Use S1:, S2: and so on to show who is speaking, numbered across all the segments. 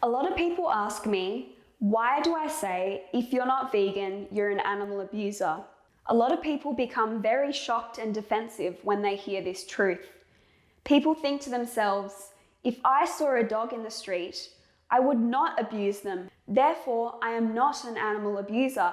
S1: A lot of people ask me, why do I say, if you're not vegan, you're an animal abuser? A lot of people become very shocked and defensive when they hear this truth. People think to themselves, if I saw a dog in the street, I would not abuse them. Therefore, I am not an animal abuser.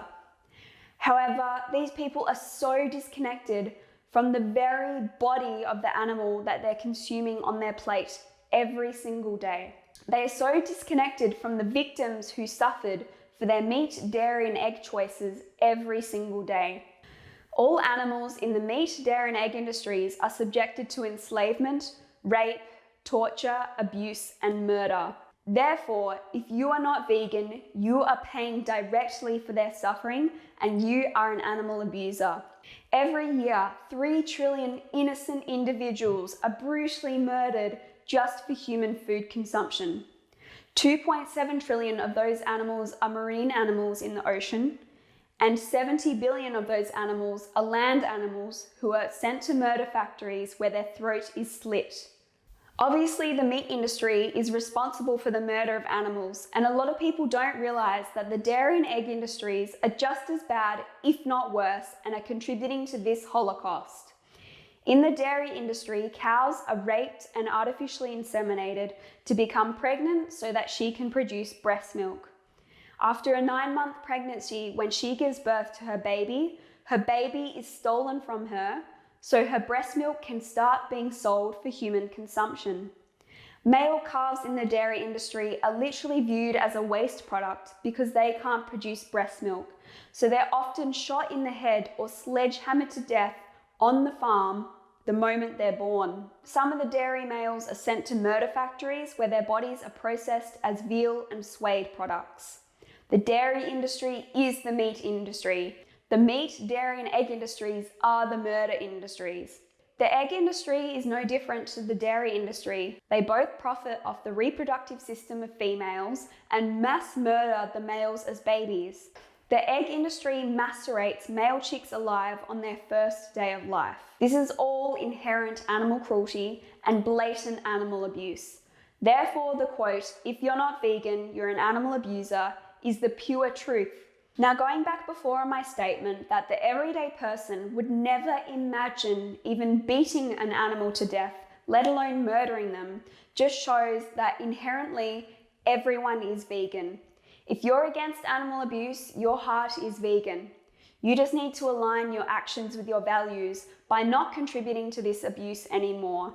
S1: However, these people are so disconnected from the very body of the animal that they're consuming on their plate every single day. They are so disconnected from the victims who suffered for their meat, dairy, and egg choices every single day. All animals in the meat, dairy, and egg industries are subjected to enslavement, rape, torture, abuse, and murder. Therefore, if you are not vegan, you are paying directly for their suffering and you are an animal abuser. Every year, 3 trillion innocent individuals are brutally murdered just for human food consumption. 2.7 trillion of those animals are marine animals in the ocean, and 70 billion of those animals are land animals who are sent to murder factories where their throat is slit. Obviously, the meat industry is responsible for the murder of animals, and a lot of people don't realize that the dairy and egg industries are just as bad, if not worse, and are contributing to this Holocaust. In the dairy industry, cows are raped and artificially inseminated to become pregnant so that she can produce breast milk. After a 9-month pregnancy, when she gives birth to her baby is stolen from her, so her breast milk can start being sold for human consumption. Male calves in the dairy industry are literally viewed as a waste product because they can't produce breast milk, so they're often shot in the head or sledgehammered to death on the farm the moment they're born. Some of the dairy males are sent to murder factories where their bodies are processed as veal and suede products. The dairy industry is the meat industry. The meat, dairy, and egg industries are the murder industries. The egg industry is no different to the dairy industry. They both profit off the reproductive system of females and mass murder the males as babies. The egg industry macerates male chicks alive on their first day of life. This is all inherent animal cruelty and blatant animal abuse. Therefore, the quote, "If you're not vegan, you're an animal abuser," is the pure truth. Now, going back before on my statement that the everyday person would never imagine even beating an animal to death, let alone murdering them, just shows that inherently everyone is vegan. If you're against animal abuse, your heart is vegan. You just need to align your actions with your values by not contributing to this abuse anymore.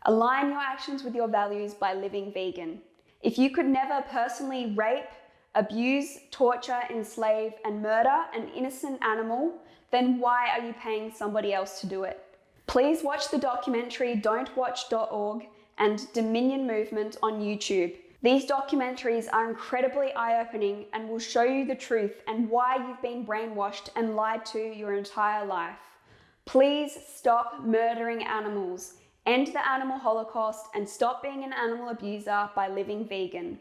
S1: Align your actions with your values by living vegan. If you could never personally rape, abuse, torture, enslave, and murder an innocent animal, then why are you paying somebody else to do it? Please watch the documentary don'twatch.org and Dominion Movement on YouTube. These documentaries are incredibly eye-opening and will show you the truth and why you've been brainwashed and lied to your entire life. Please stop murdering animals, end the animal holocaust, and stop being an animal abuser by living vegan.